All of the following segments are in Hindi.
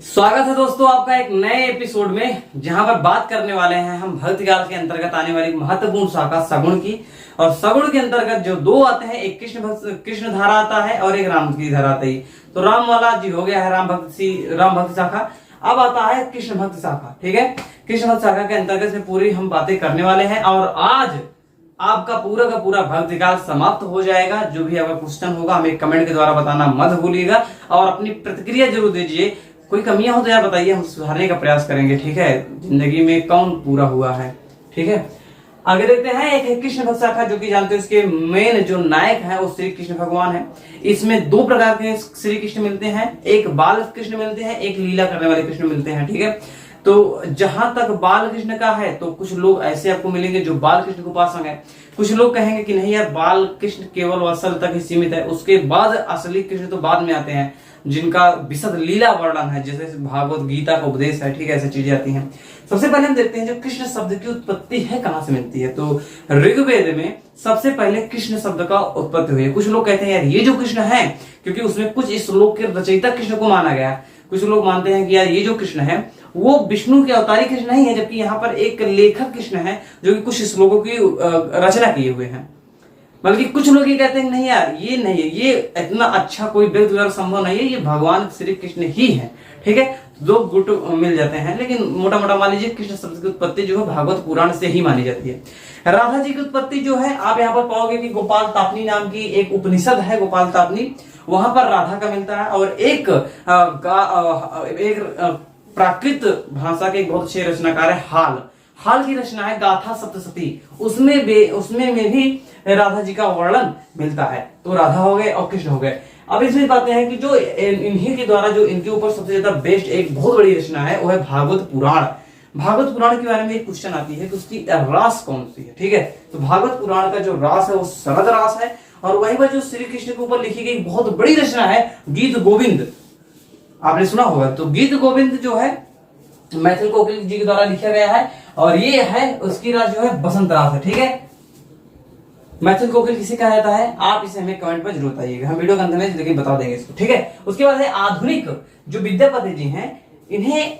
स्वागत है दोस्तों आपका एक नए एपिसोड में, जहां पर बात करने वाले हैं हम भक्ति काल के अंतर्गत आने वाली महत्वपूर्ण शाखा सगुण की। और सगुण के अंतर्गत जो दो आते हैं, एक कृष्ण धारा आता है और एक राम भक्ति धारा आती है। तो राम वाला जी हो गया है राम भक्ति शाखा। अब आता है कृष्ण भक्ति शाखा। ठीक है, कृष्ण भक्ति शाखा के अंतर्गत में पूरी हम बातें करने वाले हैं और आज आपका पूरा का पूरा भक्ति काल समाप्त हो जाएगा। जो भी आपका क्वेश्चन होगा हमें कमेंट के द्वारा बताना मत भूलिएगा और अपनी प्रतिक्रिया जरूर दीजिए। कोई कमियां हो तो यार बताइए, हम सुधारने का प्रयास करेंगे। ठीक है, जिंदगी में कौन पूरा हुआ है। ठीक है, आगे देखते हैं। एक है कृष्ण भक्त शाखा, जो कि जानते हो इसके मेन जो नायक है वो श्री कृष्ण भगवान है। इसमें दो प्रकार के श्री कृष्ण मिलते हैं, एक बाल कृष्ण मिलते हैं, एक लीला करने वाले कृष्ण मिलते हैं। ठीक है, तो जहां तक बाल कृष्ण का है तो कुछ लोग ऐसे आपको मिलेंगे जो बाल कृष्ण के उपासक है। कुछ लोग कहेंगे कि नहीं यार, बाल कृष्ण केवल वत्सल तक ही सीमित है, उसके बाद असली कृष्ण तो बाद में आते हैं, जिनका विशद लीला वर्णन है, जैसे भागवत गीता का उपदेश है। ठीक है, ऐसी चीजें आती हैं। सबसे पहले हम देखते हैं जो कृष्ण शब्द की उत्पत्ति है कहां से मिलती है। तो ऋग्वेद में सबसे पहले कृष्ण शब्द का उत्पत्ति हुई है। कुछ लोग कहते हैं यार ये जो कृष्ण है, क्योंकि उसमें कुछ इस श्लोक के रचयिता कृष्ण को माना गया। कुछ लोग मानते हैं कि यार ये जो कृष्ण है वो विष्णु के अवतारी कृष्ण नहीं है, जबकि यहाँ पर एक लेखक कृष्ण है जो कि कुछ श्लोकों की रचना किए हुए हैं। बल्कि कुछ लोग ये कहते हैं नहीं यार ये नहीं है, ये इतना अच्छा कोई व्यक्ति द्वारा संभव नहीं है, ये भगवान श्री कृष्ण ही है। ठीक है, दो गुट मिल जाते हैं, लेकिन मोटा मोटा मान लीजिए कृष्ण शब्द की उत्पत्ति जो है भागवत पुराण से ही मानी जाती है। राधा जी की उत्पत्ति जो है आप यहाँ पर पाओगे कि गोपाल तापनी नाम की एक उपनिषद है, गोपाल तापनी, वहां पर राधा का मिलता है। और एक प्राकृत भाषा के एक बहुत अच्छे रचनाकार है हाल की रचना है गाथा सप्तशती, उसमें में भी राधा जी का वर्णन मिलता है। तो राधा हो गए और कृष्ण हो गए। अब इसमें बातें हैं कि जो इन्हीं के द्वारा जो इनके ऊपर सबसे ज्यादा बेस्ट एक बहुत बड़ी रचना है वो है भागवत पुराण। भागवत पुराण के बारे में एक क्वेश्चन आती है कि उसकी रास कौन सी है। ठीक है, तो भागवत पुराण का जो रास है वो शरद रास है। और वहीं पर जो श्री कृष्ण के ऊपर लिखी गई बहुत बड़ी रचना है गीत गोविंद, आपने सुना होगा। तो गीत गोविंद जो है मैथिल कोकिल जी के द्वारा लिखा गया है और ये है उसकी रास जो है बसंत रास है। ठीक है, मैथिल कोकिल किसे कहा जाता है आप इसे हमें कमेंट पर जरूर बताइएगा, हम वीडियो के अंत में देखिए बता देंगे इसको। ठीक है, उसके बाद है आधुनिक जो विद्यापति जी हैं, इन्हें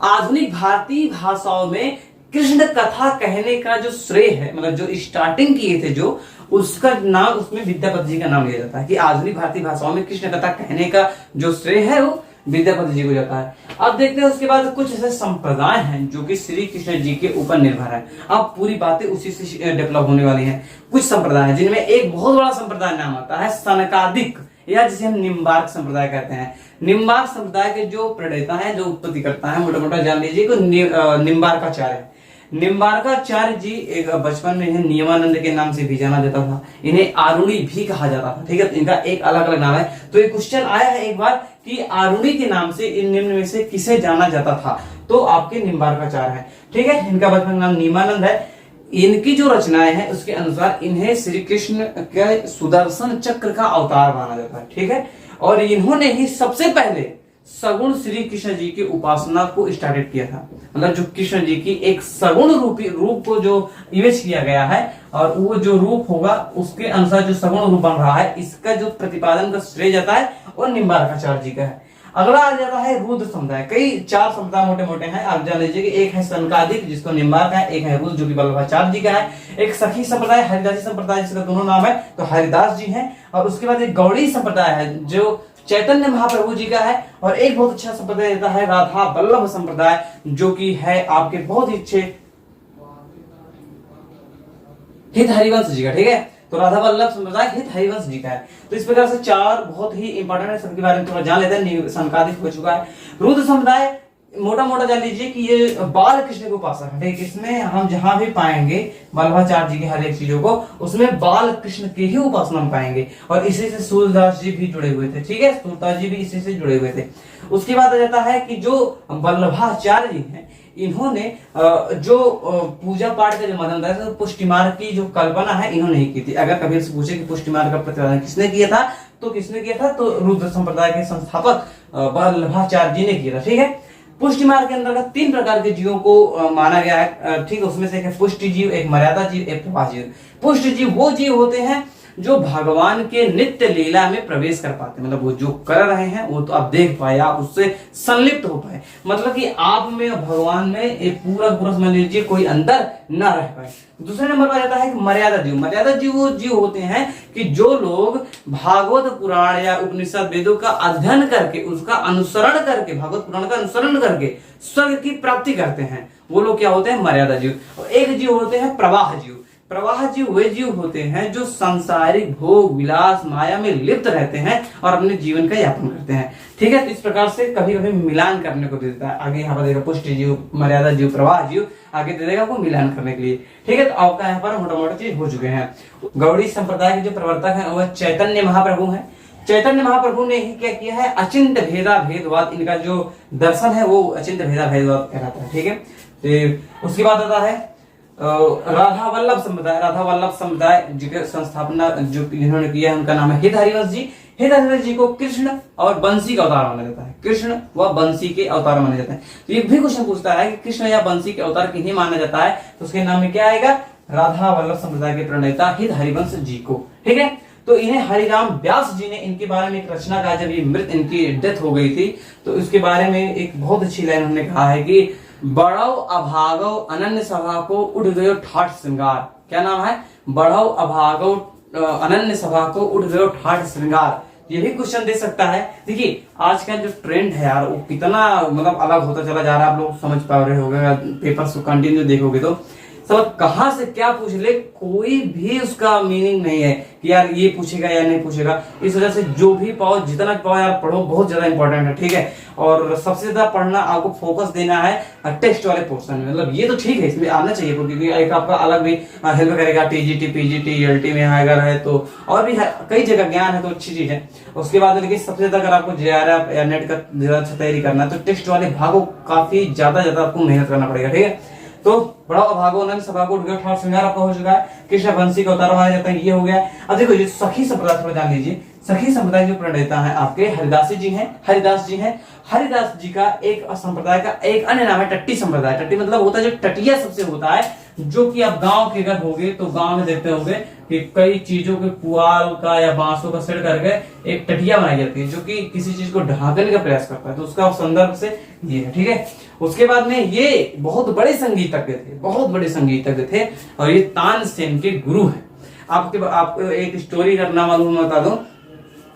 आधुनिक भारतीय भाषाओं में कृष्ण कथा कहने का जो श्रेय है, मतलब जो स्टार्टिंग किए थे जो, उसका नाम उसमें विद्यापति जी का नाम लिया जाता है कि आधुनिक भारतीय भाषाओं में कृष्ण कथा कहने का जो श्रेय है वो विद्यापति जी को जाता है। अब देखते हैं उसके बाद कुछ ऐसे संप्रदाय हैं जो कि श्री कृष्ण जी के ऊपर निर्भर है। अब पूरी बातें उसी से डेवलप होने वाली हैं। कुछ संप्रदाय हैं जिनमें एक बहुत बड़ा संप्रदाय नाम आता है सनकादिक, या जिसे हम निम्बार्क संप्रदाय कहते हैं। निम्बार्क संप्रदाय के जो प्रणेता हैं, जो उत्पत्ति करता है, मोटा मोटा जान लीजिए कि निम्बार्काचार्य। निम्बार्काचार्य जी एक बचपन में इन्हें नियमानंद के नाम से भी जाना जाता था, इन्हें आरुणी भी कहा जाता था। ठीक है, इनका एक अलग अलग नाम है। तो एक क्वेश्चन आया है एक बार कि आरुणी के नाम से इन निम्न में से किसे जाना जाता था, तो आपके निम्बार्काचार्य है। ठीक है, इनका बचपन का नाम नियमानंद है। इनकी जो रचनाएं हैं उसके अनुसार इन्हें श्री कृष्ण के सुदर्शन चक्र का अवतार माना जाता है। ठीक है, और इन्होंने ही सबसे पहले सगुण श्री कृष्ण जी की उपासना को स्टार्टेड किया था। मतलब जो कृष्ण जी की एक सगुण रूप को जो इमेज किया गया है और वो जो रूप होगा उसके अनुसार जो सगुण रूप बन रहा है, इसका जो प्रतिपादन का श्रेय जाता है और निम्बार्काचार्य जी का है। अगला आ जाता है रुद्र समुदाय। कई चार समुदाय मोटे मोटे हैं, आप जान लीजिए कि एक है सनकादिक जिसको निम्बार्क है, एक है रुद्र जो कि वल्लभाचार्य जी का है, एक सखी संप्रदाय हरिदासी संप्रदाय जिसका दोनों नाम है तो हरिदास जी हैं, और उसके बाद एक गौड़ी संप्रदाय है जो चैतन्य महाप्रभु जी का है, और एक बहुत अच्छा संप्रदाय रहता है राधा वल्लभ संप्रदाय जो कि है आपके बहुत ही अच्छे हित हरिवंश जी का। ठीक है, तो राधा वल्लभ संप्रदाय हित हरिवंश जी का है। तो इस प्रकार से चार बहुत ही इंपॉर्टेंट है, सबके बारे में थोड़ा जान लेते हैं। सनकादिक हो चुका है। रुद्र समुदाय मोटा मोटा जान लीजिए कि ये बाल कृष्ण के उपासक है। ठीक, इसमें हम जहां भी पाएंगे वल्लभाचार्य जी की हर एक चीजों को, उसमें बाल कृष्ण की ही उपासना हम पाएंगे। और इसी से सूरदास जी भी जुड़े हुए थे। ठीक है, सूरदास जी भी इसी से जुड़े हुए थे। उसके बाद आ जाता है कि जो वल्लभाचार्य जी हैं, इन्होंने जो पूजा पाठ का जो माध्यम था, तो पुष्टिमार्ग की जो कल्पना है इन्होंने ही की थी। अगर कभी से पूछे कि पुष्टिमार्ग का प्रतिपादन किसने किया था, तो किसने किया था, तो रुद्र संप्रदाय के संस्थापक वल्लभाचार्य जी ने किया था। ठीक है, पुष्टि मार्ग के अंतर्गत 3 प्रकार के जीवों को माना गया है, ठीक है। उसमें से एक है पुष्टि जीव, एक मर्यादा जीव, एक प्रवाह जीव। पुष्टि जीव वो जीव होते हैं जो भगवान के नित्य लीला में प्रवेश कर पाते, मतलब वो जो कर रहे हैं वो तो आप देख पाए, आप उससे संलिप्त हो पाए, मतलब कि आप में और भगवान में एक पूरा पूरा समझ लीजिए कोई अंतर ना रह पाए। दूसरे नंबर पर आता है कि मर्यादा जीव। मर्यादा जीव वो जीव होते हैं कि जो लोग भागवत पुराण या उपनिषद वेदों का अध्ययन करके, उसका अनुसरण करके, भागवत पुराण का अनुसरण करके स्वर्ग की प्राप्ति करते हैं, वो लोग क्या होते हैं? मर्यादा जीव। और एक जीव होते हैं प्रवाह जीव। प्रवाह जीव वे जीव होते हैं जो सांसारिक भोग विलास माया में लिप्त रहते हैं और अपने जीवन का यापन करते हैं, ठीक है। तो इस प्रकार से कभी कभी मिलान करने को देता है, आगे यहाँ पर देगा पुष्टि जीव, मर्यादा जीव, प्रवाह जीव, आगे दे देगा आपको मिलान करने के लिए, ठीक है। तो आपका यहाँ पर मोटा मोटा चीज हो चुके हैं। गौड़ी संप्रदाय के जो प्रवर्तक है वह चैतन्य महाप्रभु है। चैतन्य महाप्रभु ने ही क्या किया है? अचिंत भेदा भेदवाद, इनका जो दर्शन है वो अचिंत भेदा भेदवाद कहलाता है, ठीक है। तो उसके बाद आता है राधा वल्लभ संप्रदाय। राधा वल्लभ संप्रदाय जिनके संस्थापना जो जिन्होंने किया है उनका नाम है हित हरिवंश जी। हित हरिवंश जी को कृष्ण और बंसी का अवतार माना जाता है। कृष्ण व बंसी के अवतार माना जाता है। तो ये भी क्वेश्चन पूछता है कि कृष्ण या बंसी के अवतार किन्हीं माना जाता है, तो उसके नाम में क्या आएगा? राधा वल्लभ संप्रदाय के प्रणेता हित हरिवंश जी को, ठीक है। तो इन्हें हरिराम व्यास जी ने इनके बारे में एक रचना कहा, जब ये मृत इनकी डेथ हो गई थी तो उसके बारे में एक बहुत अच्छी लाइन उन्होंने कहा है कि बढ़ो अभागो अनन्य सभा को उठ गयो ठाठ श्रृंगार। क्या नाम है? बढ़ो अभागो अनन्य सभा को उठ गयो ठाठ श्रृंगार। ये भी क्वेश्चन दे सकता है। देखिए आज का जो ट्रेंड है यार वो कितना मतलब अलग होता चला जा रहा है, आप लोग समझ पा रहे होंगे, पेपर्स को कंटिन्यू देखोगे तो सब कहां से क्या पूछ ले, कोई भी उसका मीनिंग नहीं है कि यार ये पूछेगा या नहीं पूछेगा। इस वजह से जो भी पाओ, जितना पाओ यार पढ़ो, बहुत ज्यादा इंपॉर्टेंट है, ठीक है। और सबसे ज्यादा पढ़ना आपको फोकस देना है टेस्ट वाले पोर्शन में, मतलब ये तो ठीक है, इसमें आना चाहिए क्योंकि एक आपका अलग भी हेल्प करेगा। टीजीटी, पीजीटी, ईएलटी में अगर है तो और भी कई जगह ज्ञान है तो अच्छी चीज है। उसके बाद देखिए सबसे ज्यादा अगर आपको जेआरएफ या नेट का ज्यादा अच्छा तैयारी करना है तो टेस्ट वाले भागों काफी ज्यादा आपको मेहनत करना पड़ेगा, ठीक है। तो बड़ा अभागो अनंत सभा को उठ गया ठाठ श्रृंगार आपका हो चुका है। कृष्ण बंसी का अवतार माना जाता है, ये हो गया। अब देखो ये सखी संप्रदाय थोड़ा जान लीजिए। सखी संप्रदाय जो प्रणेता है आपके हरिदास जी हैं। हरिदास जी हैं। हरिदास जी का एक संप्रदाय का एक अन्य नाम है टट्टी संप्रदाय। टट्टी मतलब होता है जो टटिया सबसे होता है, जो कि आप गांव के अगर होगे तो गांव में देखते होंगे कि कई चीजों के पुआल का या बांसों का सेट करके एक टटिया बनाई जाती है जो कि किसी चीज को ढांकने का प्रयास करता है, तो उसका संदर्भ से ये है, ठीक है। उसके बाद में ये बहुत बड़े संगीतज्ञ थे, बहुत बड़े संगीतज्ञ थे और ये तानसेन के गुरु है। आपको एक स्टोरी करना मालूम बता दो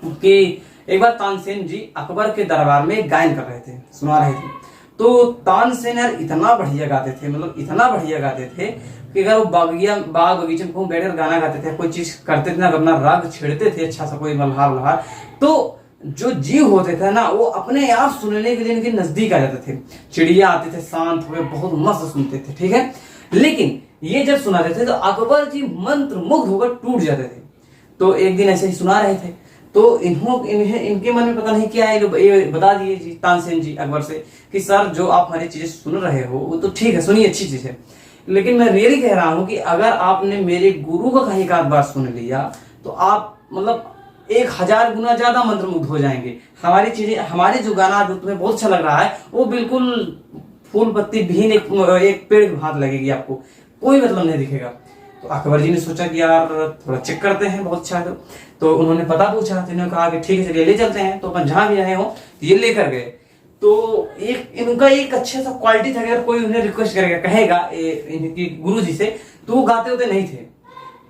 कि एक बार तानसेन जी अकबर के दरबार में गायन कर रहे थे, सुना रहे थे। तो तानसेन यार इतना बढ़िया गाते थे, मतलब इतना बढ़िया गाते थे कि अगर वो बाग बगीचे में बैठकर गाना गाते थे, कोई चीज करते थे ना, अपना राग छेड़ते थे अच्छा सा कोई मल्हार, तो जो जीव होते थे ना वो अपने आप सुनने के लिए इनके नजदीक आ जाते थे। चिड़िया आते थे, शांत हुए, बहुत मस्त सुनते थे, ठीक है। लेकिन ये जब सुनाते थे तो अकबर जी मंत्र मुग्ध होकर टूट जाते थे। तो एक दिन ऐसे ही सुना रहे थे तो इनके मन में पता नहीं क्या है, ये बता दिए जी तानसेन जी अकबर से कि सर जो आप हमारी चीजें सुन रहे हो वो तो ठीक है, सुनिए, अच्छी चीज है, लेकिन मैं रियली कह रहा हूं कि अगर आपने मेरे गुरु का कहीं एक आध बार सुन लिया तो आप मतलब 1000 गुना ज्यादा मंत्रमुग्ध हो जाएंगे। हमारी चीजें, हमारे जो गाना जो तुम्हें बहुत अच्छा लग रहा है वो बिल्कुल फूल पत्ती भी एक पेड़ की भांत लगेगी, आपको कोई मतलब नहीं दिखेगा। तो अकबर जी ने सोचा कि यार थोड़ा चेक करते हैं, बहुत अच्छा है। तो उन्होंने पता पूछा, तो इन्होंने कहा कि ठीक है चलिए ले चलते हैं। तो अपन जहां भी आए हो ये लेकर गए। तो एक इनका एक अच्छा सा क्वालिटी था, अगर कोई उन्हें रिक्वेस्ट करेगा कहेगा इनकी गुरु जी से, तो वो गाते होते नहीं थे।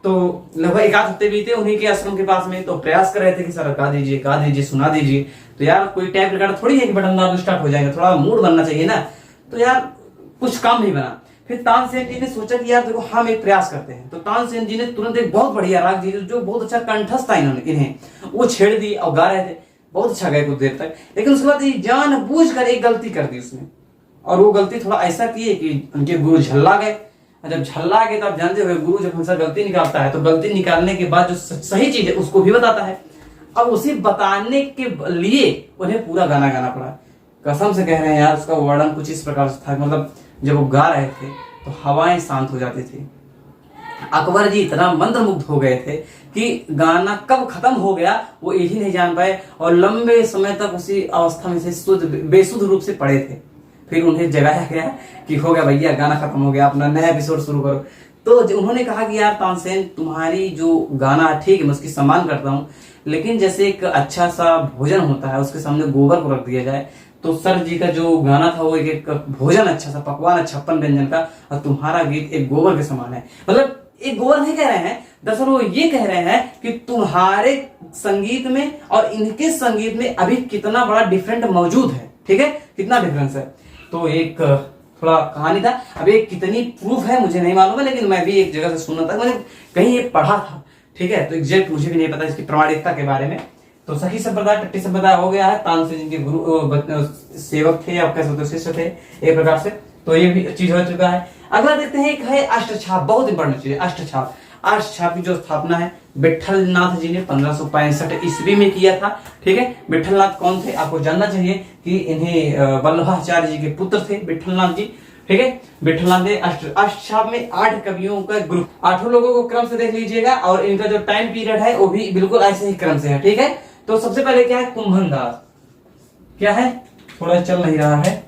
तो लगभग 1 आध हफ्ते बीते उन्हीं के आश्रम के पास में, तो प्रयास कर रहे थे कि सर गा दीजिए, सुना दीजिए। तो यार कोई टैप रिकॉर्ड थोड़ी है कि बटन दाब स्टार्ट हो जाएगा, थोड़ा मूड बनना चाहिए ना। तो यार कुछ काम नहीं बना। फिर तानसेन जी ने सोचा कि यार देखो हम एक प्रयास करते हैं। तो तानसेन जी ने तुरंत एक बहुत बढ़िया राग दी जो बहुत अच्छा कंठस्थ था इन्हें, वो छेड़ दी और गा रहे थे, बहुत अच्छा गए कुछ देर तक। लेकिन उसके बाद जानबूझकर एक गलती कर दी उसने, और वो गलती थोड़ा ऐसा की है कि उनके गुरु झल्ला गए। जब झल्ला गए तो आप जानते हो गुरु जब हमेशा गलती निकालता है तो गलती निकालने के बाद जो सही चीज है उसको भी बताता है। अब उसी बताने के लिए उन्हें पूरा गाना गाना पड़ा। कसम से कह रहे हैं यार, उसका वर्णन कुछ इस प्रकार से था, मतलब जब वो गा रहे थे तो हवाएं शांत हो जाती थी। अकबर जी इतना मंत्रमुग्ध हो गए थे कि गाना कब खत्म हो गया वो यही नहीं जान पाए, और लंबे समय तक उसी अवस्था में से बेसुध रूप से पड़े थे। फिर उन्हें जगाया गया कि हो गया भैया, गाना खत्म हो गया, अपना नया एपिसोड शुरू करो। तो उन्होंने कहा कि यार तानसेन, तुम्हारी जो गाना ठीक है, मैं उसकी सम्मान करता हूँ, लेकिन जैसे एक अच्छा सा भोजन होता है, उसके सामने गोबर को रख दिया जाए, तो सर जी का जो गाना था वो एक भोजन अच्छा सा पकवान 56 व्यंजन का, और तुम्हारा गीत एक गोबर के समान है। मतलब एक गोबर नहीं कह रहे हैं, दरअसल वो ये कह रहे हैं कि तुम्हारे संगीत में और इनके संगीत में अभी कितना बड़ा डिफरेंट मौजूद है, ठीक है, कितना डिफरेंस है। तो एक थोड़ा कहानी था। अब ये कितनी प्रूफ है मुझे नहीं मालूम है, लेकिन मैं भी एक जगह से सुना था, मैंने कहीं ये पढ़ा था, ठीक है। तो एग्जैक्ट मुझे भी नहीं पता इसकी प्रामाणिकता के बारे में। तो सखी संप्रदाय, टट्टी संप्रदाय हो गया है, तानसेन जिनके गुरु सेवक थे, आप कह सकते हो शिष्य थे एक प्रकार से, तो ये भी चीज हो चुका है। अगला देखते हैं, एक है अष्टछाप, बहुत इंपॉर्टेंट चीज है अष्टछाप। अष्टछाप की जो स्थापना है विठलनाथ जी ने 1565 ईस्वी में किया था, ठीक है। विठलनाथ कौन थे, आपको जानना चाहिए कि इन्हें वल्लभाचार्य जी के पुत्र थे विठलनाथ जी, ठीक है। विठलनाथ ने अष्टछाप में 8 कवियों का ग्रुप, 8 लोगों को क्रम से देख लीजिएगा, और इनका जो टाइम पीरियड है वो भी बिल्कुल ऐसे ही क्रम से है, ठीक है। तो सबसे पहले क्या है, कुंभन दास, क्या है, थोड़ा चल नहीं रहा है,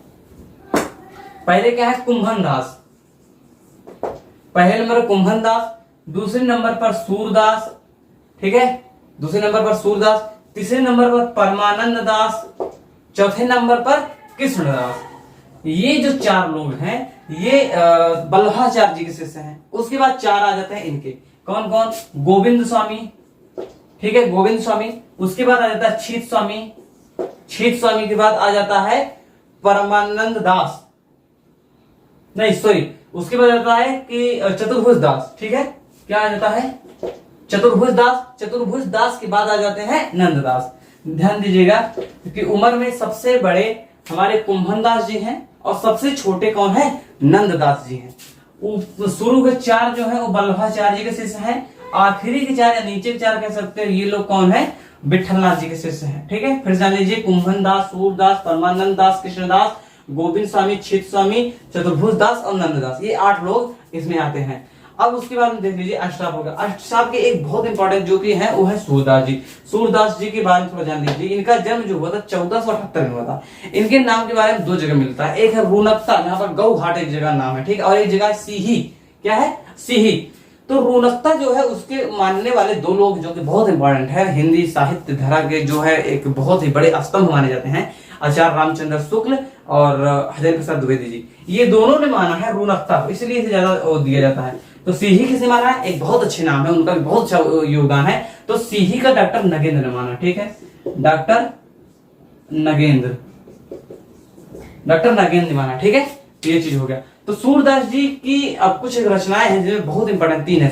पहले क्या है, कुंभन दास, पहले नंबर कुंभन दास, दूसरे नंबर पर सूरदास, ठीक है, दूसरे नंबर पर सूरदास, तीसरे नंबर पर परमानंद दास, चौथे नंबर पर कृष्णदास। ये जो 4 लोग हैं ये वल्लभाचार्य जी के शिष्य हैं। उसके बाद 4 आ जाते हैं इनके, कौन कौन, गोविंद स्वामी, ठीक है, गोविंद स्वामी। उसके बाद आ जाता है छीत स्वामी, छीत स्वामी के बाद आ जाता है परमानंद दास, नहीं सॉरी, उसके बाद आता है कि चतुर्भुज दास, ठीक है, क्या आ जाता है, चतुर्भुज दास। चतुर्भुज दास के बाद आ जाते हैं नंददास। ध्यान दीजिएगा क्योंकि उम्र में सबसे बड़े हमारे कुंभन दास जी हैं और सबसे छोटे कौन है, नंददास जी हैं। शुरू के 4 जो है वो वल्लभाचार्य जी के शिष्य हैं, आखिरी के 4 या नीचे के 4 कह सकते हैं, ये लोग कौन है, विठलनाथ जी के शिष्य हैं, ठीक है। फिर जान लीजिए, कुंभन दास, सूरदास, परमानंद दास, कृष्णदास, गोविंद स्वामी, छीत स्वामी, चतुर्भुज दास और नंददास, ये 8 लोग इसमें आते हैं। अब उसके बाद में देख लीजिए अष्टछाप होगा। अष्टछाप के एक बहुत इंपॉर्टेंट जो कि है वो है सूरदास जी। सूरदास जी के बारे में थोड़ा जान लीजिए। इनका जन्म जो हुआ था 1478 में हुआ था। इनके नाम के बारे में 2 जगह मिलता है, एक है रूनकता, यहाँ पर गौ घाट एक जगह नाम है, ठीक है, और एक जगह सीही, क्या है, सीही। तो रूनकता जो है उसके मानने वाले 2 लोग जो कि बहुत इंपॉर्टेंट है, हिंदी साहित्य धारा के जो है एक बहुत ही बड़े स्तंभ माने जाते हैं, आचार्य रामचंद्र शुक्ल और हरिहर प्रसाद द्विवेदी जी, ये दोनों ने माना है रूनकता, इसलिए इसे ज्यादा दिया जाता है। तो सीही किसने माना है, एक बहुत अच्छे नाम है, उनका भी बहुत अच्छा योगदान है। तो सीही का डॉक्टर नगेंद्र ने माना, ठीक है, डॉक्टर नगेंद्र ने माना, ठीक है, ये चीज हो गया। तो सूरदास जी की अब कुछ रचनाएं हैं जिनमें बहुत इंपॉर्टेंट 3 है,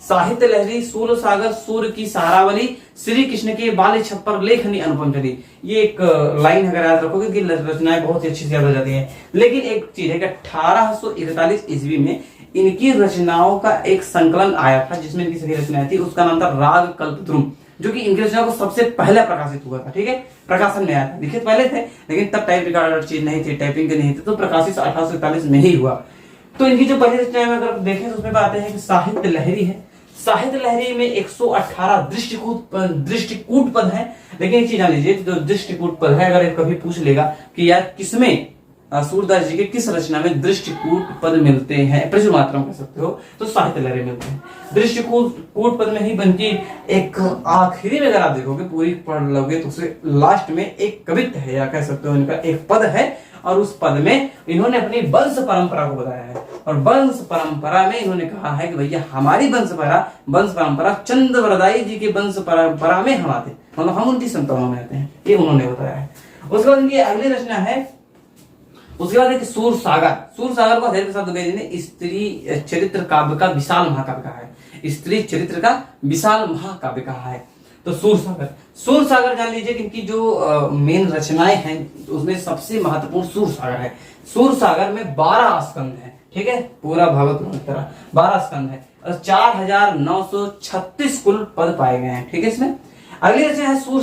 साहित्य लहरी, सूर सागर, सूर की सहारावली, श्री कृष्ण के बाल छप्पर लेखनी अनुपम चली। ये एक लाइन अगर याद रखोगे कि रचनाएं बहुत ही अच्छी से याद हो जाती हैं। लेकिन एक चीज है कि 1841 ईस्वी में इनकी रचनाओं का एक संकलन आया था जिसमें इनकी सभी रचनाएं थी, उसका नाम था राग कल्पद्रुम, जो कि इनकी रचनाओं को सबसे पहले प्रकाशित हुआ था, ठीक है, प्रकाशन में आया था। लिखित पहले थे लेकिन तब टाइप रिकॉर्डर चीज नहीं थी, टाइपिंग के नहीं थे, तो प्रकाशित 1841 में ही हुआ। तो इनकी जो पहली रचनाएं अगर देखें तो उसमें बातें हैं कि साहित्य लहरी है, साहित्य लहरी में 118 दृष्टिकूट पद है। लेकिन एक चीज जान लीजिए, जो दृष्टिकूट पद है अगर कभी पूछ लेगा कि यार किसमें, सूरदास जी के किस रचना में दृष्टिकूट पद मिलते हैं, प्रचुर मात्रा में कह सकते हो, तो साहित्य लहरी मिलते हैं। दृष्टिकूट पद में ही बनती एक आखिरी में अगर आप देखोगे पूरी पढ़ लोगे तो उसके लास्ट में एक कवित्व है, या कह सकते हो इनका एक पद है, और उस पद में इन्होंने अपनी वंश परंपरा को बताया है। और वंश परंपरा में इन्होंने कहा है कि भैया हमारी वंश परंपरा चंद्रवरदाई जी के वंश परंपरा में हम आते, मतलब हम उनकी संतानों में आते हैं, ये उन्होंने बताया है। उसके बाद इनकी अगली रचना है, उसके बाद एक सूर सागर को हरिहर प्रसाद द्विवेदी ने स्त्री चरित्र काव्य का विशाल महाकाव्य कहा है, स्त्री चरित्र का विशाल महाकाव्य कहा है। तो सूर सागर जान लीजिए कि इनकी जो मेन रचनाएं हैं उसमें सबसे महत्वपूर्ण सूर सागर है। सूर सागर में 12 स्कंद है, ठीक है, पूरा भागवत की तरह 12 स्कंद है और 4936 कुल पद पाए गए हैं, ठीक है। इसमें अगली रचना है सूर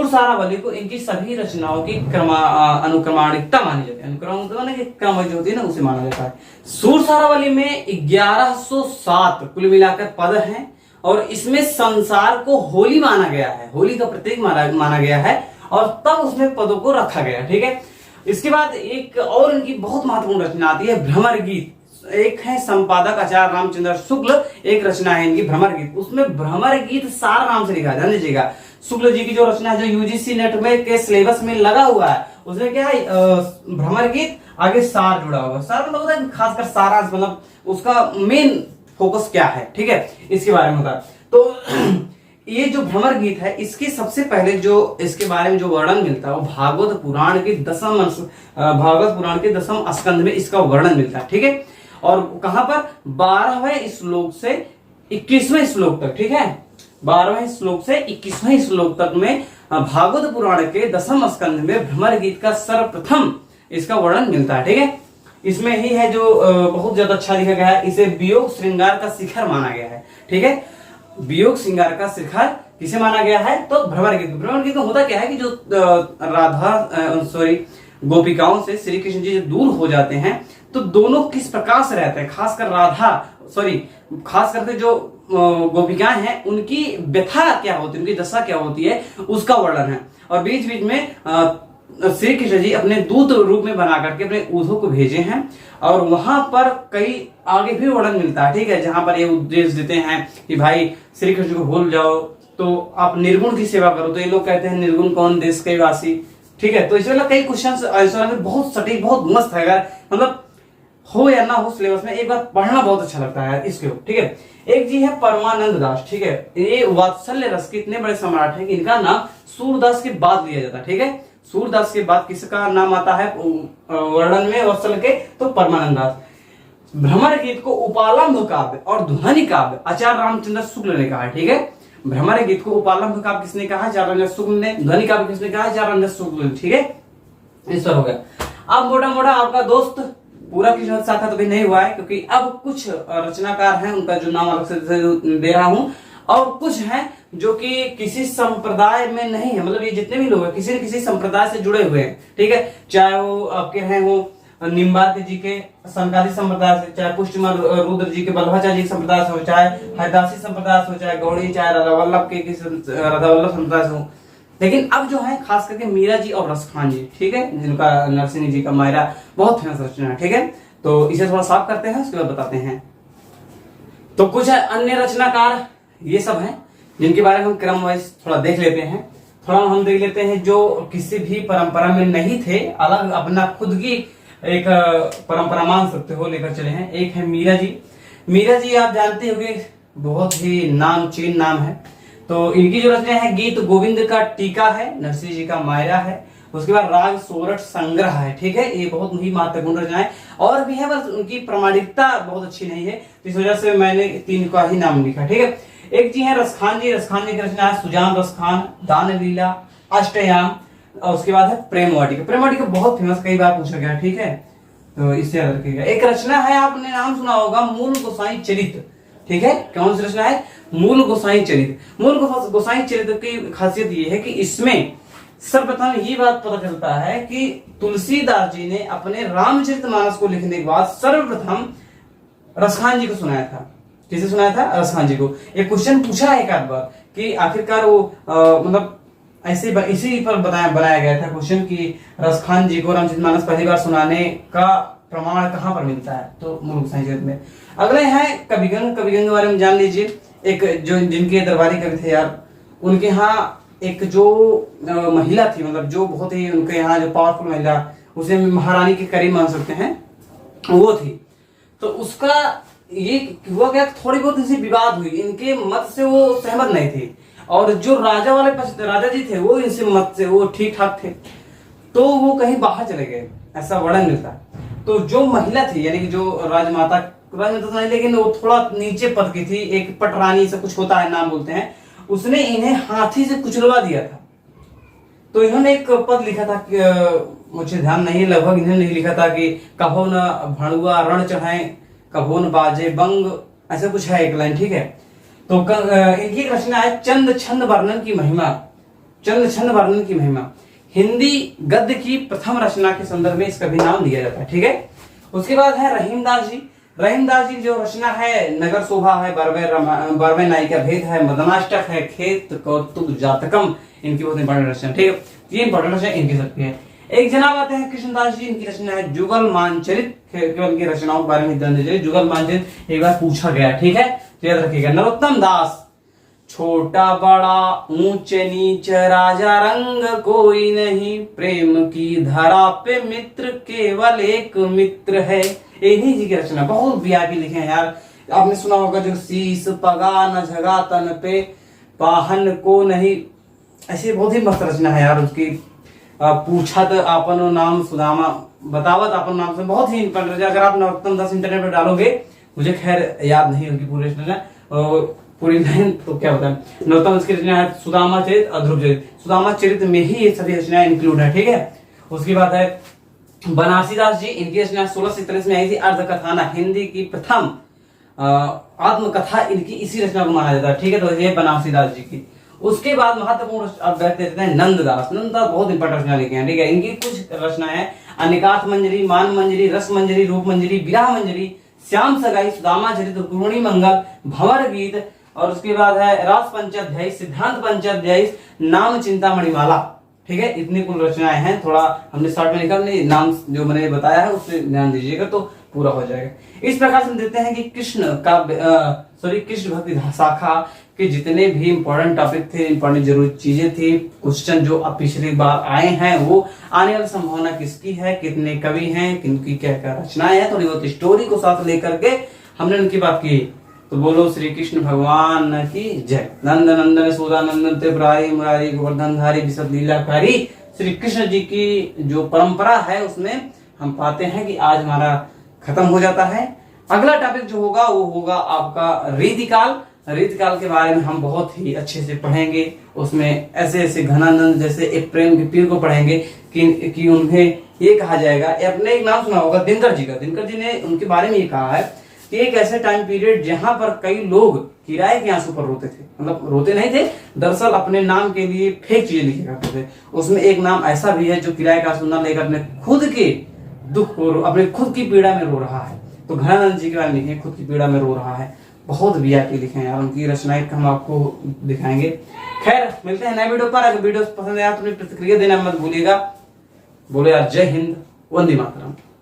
सारावली को इनकी सभी रचनाओं की अनुक्रमाणिकता मानी जाती है, अनुक्रम की क्रम जो होती है ना उसे माना जाता है। सूर सारावली में 1107 कुल मिलाकर पद हैं और इसमें संसार को होली माना गया है, होली का प्रतीक माना गया है और तब उसमें पदों को रखा गया, ठीक है। इसके बाद एक और इनकी बहुत महत्वपूर्ण रचना आती है भ्रमर गीत। एक है संपादक आचार्य रामचंद्र शुक्ल, एक रचना है इनकी भ्रमर गीत। उसमें भ्रमर गीत सार नाम से लिखा है, ध्यान दीजिएगा। शुक्ल जी की जो रचना है, जो यूजीसी नेट में के सिलेबस में लगा हुआ है, उसमें क्या है, भ्रमर गीत आगे सार जुड़ा हुआ है। सार मतलब होता है खासकर सारांश, मतलब उसका मेन फोकस क्या है, ठीक है, इसके बारे में होता है। तो ये जो भ्रमर गीत है, इसके सबसे पहले जो इसके बारे में जो वर्णन मिलता है वो भागवत पुराण के दसम स्कंध में इसका वर्णन मिलता है, ठीक है। और कहां पर 12वें श्लोक से 21वें श्लोक तक, ठीक है, 12वें श्लोक से 21वें श्लोक तक में भागवत पुराण के दसम स्कंध में भ्रमर गीत का सर्वप्रथम इसका वर्णन मिलता है, ठीक है। इसमें ही है जो बहुत ज्यादा अच्छा लिखा गया है। इसे वियोग श्रृंगार का शिखर माना गया है, ठीक है। वियोग श्रृंगार का शिखर किसे माना गया है, तो भ्रमर गीत। भ्रमर गीत में होता क्या है कि जो गोपिकाओं से श्री कृष्ण जी दूर हो जाते हैं, तो दोनों किस प्रकार से रहते हैं, खास करके जो गोपिकाएं हैं उनकी व्यथा क्या होती है, उनकी दशा क्या होती है, उसका वर्णन है। और बीच बीच में श्री कृष्ण जी अपने दूत रूप में बना करके अपने उद्धव को भेजे हैं, और वहां पर कई आगे भी वर्णन मिलता है, ठीक है, जहां पर ये उपदेश देते हैं कि भाई श्री कृष्ण को भूल जाओ तो आप निर्गुण की सेवा करो। तो ये लोग कहते हैं निर्गुण कौन, देश के वासी, ठीक है। तो इस वाला कई क्वेश्चन बहुत सटीक, बहुत मस्त है, अगर मतलब हो या ना हो सिलेबस में, एक बार पढ़ना बहुत अच्छा लगता है इसके, ठीक है। एक जी है परमानंद दास, ठीक है, ये वात्सल्य रस के इतने बड़े सम्राट है कि इनका नाम सूरदास के बाद लिया जाता है, ठीक है। सूरदास के बाद किसका नाम आता है वर्णन में वात्सल्य के, तो परमानंद दास। भ्रमर गीत को उपालंभ काव्य और ध्वनि काव्य आचार्य रामचंद्र शुक्ल ने कहा है, ठीक है। भ्रमर गीत को उपालंभ काव्य किसने कहा, आचार्य रामचंद्र शुक्ल ने। ध्वनि काव्य किसने कहा, आचार्य रामचंद्र शुक्ल ने, ठीक है। इस पर हो गया। अब मोटा मोटा आपका दोस्त पूरा कृष्ण शाखा तो भी नहीं हुआ है, क्योंकि अब कुछ रचनाकार हैं उनका जो नाम अलग से दे रहा हूं, और कुछ हैं जो कि किसी संप्रदाय में नहीं है, मतलब ये जितने भी लोग हैं किसी न किसी संप्रदाय से जुड़े हुए हैं, ठीक है। चाहे वो आपके हैं वो निम्बार्क जी के संकाली संप्रदाय से, चाहे पुष्टिमल रुद्र जी के बल्लभाचार्य जी के संप्रदाय से हो, चाहे हरिदासी संप्रदाय से हो, चाहे गौड़ी, चाहे राधावल्लभ के राधावल्लभ संप्रदाय से हो। लेकिन अब जो है खास करके मीरा जी और रसखान जी, ठीक है, जिनका नरसिंह जी का मायरा बहुत फेमस रचना है, ठीक है। तो इसे थोड़ा साफ करते हैं, उसके बाद बताते हैं। तो कुछ अन्य रचनाकार ये सब हैं जिनके बारे में हम क्रम वाइज थोड़ा देख लेते हैं। थोड़ा हम देख लेते हैं जो किसी भी परंपरा में नहीं थे, अलग अपना खुद की एक परंपरा मान सकते हो लेकर चले हैं। एक है मीरा जी। मीरा जी आप जानते होंगे, बहुत ही नामचीन नाम है। तो इनकी जो रचना है गीत गोविंद का टीका है, नरसिंह जी का मायरा है, उसके बाद राग सोरठ संग्रह है, ठीक है। ये बहुत ही महत्वपूर्ण रचना है, और भी है, बस उनकी प्रामाणिकता बहुत अच्छी नहीं है, इस वजह से मैंने 3 का ही नाम लिखा, ठीक है। एक जी है रसखान जी। रसखान जी की रचना है सुजान रसखान, दान लीला, अष्टयाम, और उसके बाद है प्रेम वाटिका। प्रेम वाटिका बहुत फेमस, कई बार पूछा गया, ठीक है, तो इससे याद रखिएगा। एक रचना है, आपने नाम सुना होगा, मूल गोसाई चरित्र, ठीक है। कौन सी रचना है, मूल गोसाई चरित्र। मूल गोसाई चरित्र की खासियत ये है कि इसमें सर्वप्रथम ये बात पता चलता है कि तुलसीदास जी ने अपने रामचरितमानस को लिखने के बाद सर्वप्रथम रसखान जी को सुनाया था। किसे सुनाया था, रसखान जी को। एक क्वेश्चन पूछा है एक आध बार कि आखिरकार वो मतलब ऐसे इसी पर बनाया गया था क्वेश्चन कि रसखान जी को रामचरितमानस पहली बार सुनाने का प्रमाण कहां पर मिलता है, तो मूल गोसाई चरित्र में। अगले हैं कविगंग। कविगंग के बारे में जान लीजिए। एक जो जिनके दरबारी कवि थे यार, उनके यहाँ एक जो महिला थी, मतलब जो बहुत ही उनके यहाँ जो पावरफुल महिला, उसे महारानी के करीब मान सकते हैं, वो थी। तो उसका ये हुआ क्या, थोड़ी बहुत इनसे विवाद हुई, इनके मत से वो सहमत नहीं थी, और जो राजा वाले राजा जी थे वो इनसे मत से वो ठीक ठाक थे, तो वो कहीं बाहर चले गए, ऐसा वर्णन मिलता है। तो जो महिला थी, यानी कि जो राजमाता तो नहीं, लेकिन वो थोड़ा नीचे पद की थी, एक पटरानी से कुछ होता है नाम बोलते हैं, उसने इन्हें हाथी से कुचलवा दिया था। तो इन्होंने एक पद लिखा था, मुझे ध्यान नहीं है, लगभग इन्होंने लिखा था कि कहो न भणुआ रण चढ़ाए, कहो न बाजे बंग, ऐसा कुछ है एक लाइन, ठीक है। तो इनकी एक रचना है चंद छंद वर्णन की महिमा। चंद छंद वर्णन की महिमा हिंदी गद्य की प्रथम रचना के संदर्भ में इसका भी नाम दिया जाता है, ठीक है। उसके बाद है रहीमदास जी। रहीमदास जी जो रचना है नगर शोभा है, बरवे नायिका भेद है, मदनाष्टक है, खेत कौतुक जातकम, इनकी बहुत इंपॉर्टेंट रचना, ठीक है। 3 इंपॉर्टेंट रचना इनकी सकती है। एक जनाब आते हैं कृष्णदास जी, इनकी रचना है जुगल मानचरित। केवल की रचनाओं के बारे में ध्यान दीजिए। जुगल मानचरित एक बार पूछा गया, ठीक है, तो याद रखिएगा। नरोत्तम दास, छोटा बड़ा ऊंच नीच राजा रंग कोई नहीं, प्रेम की धरा पे मित्र केवल एक मित्र है। इन्हीं जी की रचना, बहुत वीआईपी लिखे हैं यार। आपने सुना होगा जो शीस पगा न झगा तन पे, पाहन को नहीं, ऐसी बहुत ही मस्त रचना है यार उसकी। पूछत आपन नाम सुदामा, बतावत आपन नाम से, बहुत ही इंपॉर्टेंट। अगर आप नरोत्तम दास इंटरनेट पर डालोगे, मुझे खैर याद नहीं उनकी पूरी रचना पूरी लाइन, तो क्या होता है। नरोत्तम दास की रचना है सुदामा चरित, ध्रुव चरित। सुदामा चरित में ही ये सभी रचनाएं इंक्लूड है, ठीक है। उसके बाद है बनारसी दास जी, इनकी रचना 1643 में आई थी, अर्धकथाना, हिंदी की प्रथम आत्मकथा इनकी इसी रचना को माना जाता है, ठीक है। तो ये बनारसी दास जी की। उसके बाद महत्वपूर्ण व्यक्ति देते हैं नंददास। नंददास बहुत इंपॉर्टेंट रचना लिखे हैं, ठीक है। इनकी कुछ रचनाएं हैं अनिकात मंजरी, मान मंजरी, रस मंजरी, रूप मंजरी, विरह मंजरी, श्याम सगाई, सुदामा चरित, गुरुणी मंगल, भंवर गीत, और उसके बाद है रास पंचाध्यायी, सिद्धांत पंचाध्यायी, नाम चिंता मणिमाला, ठीक है। इतनी कुल रचनाएं हैं। थोड़ा हमने शॉर्ट में निकल नहीं, नाम जो मैंने बताया है उससे ध्यान दीजिएगा तो पूरा हो जाएगा। इस प्रकार से हम देखते हैं कि कृष्ण भक्ति शाखा के जितने भी इंपॉर्टेंट टॉपिक थे, इंपॉर्टेंट जरूरी चीजें थी, क्वेश्चन जो अब पिछली बार आए हैं, वो आने वाली संभावना किसकी है, कितने कवि हैं, किनकी क्या क्या रचनाएं हैं, थोड़ी बहुत स्टोरी को साथ लेकर के हमने उनकी बात की। तो बोलो श्री कृष्ण भगवान की जय। नंद नंदन सूदानंदन त्रिपुरारी मुरारी गोवर्धनधारी विशद लीलाकारी। श्री कृष्ण जी की जो परंपरा है उसमें हम पाते हैं कि आज हमारा खत्म हो जाता है। अगला टॉपिक जो होगा वो होगा आपका रीतिकाल। रीतिकाल के बारे में हम बहुत ही अच्छे से पढ़ेंगे। उसमें ऐसे ऐसे घनानंद जैसे एक प्रेम के पीर को पढ़ेंगे कि उन्हें ये कहा जाएगा, अपने एक नाम सुना होगा दिनकर जी का। दिनकर जी ने उनके बारे में ये कहा है कि एक ऐसे टाइम पीरियड जहां पर कई लोग किराए के आंसू पर रोते थे, मतलब रोते नहीं थे, दरअसल अपने नाम के लिए फेक चीजें लिखे करते थे। उसमें एक नाम ऐसा भी है जो किराए का आंसू न लेकर अपने खुद के दुख को, अपने खुद की पीड़ा में रो रहा है। तो घनानंद जी के बारे में लिखे, खुद की पीड़ा में रो रहा है। बहुत वीआईपी लिखे हैं यार, उनकी रचनाएं हम आपको दिखाएंगे। खैर मिलते हैं नए वीडियो पर। अगर वीडियो पसंद आया तो अपनी प्रतिक्रिया देना मत भूलिएगा। बोलो यार जय हिंद, वंदे मातरम।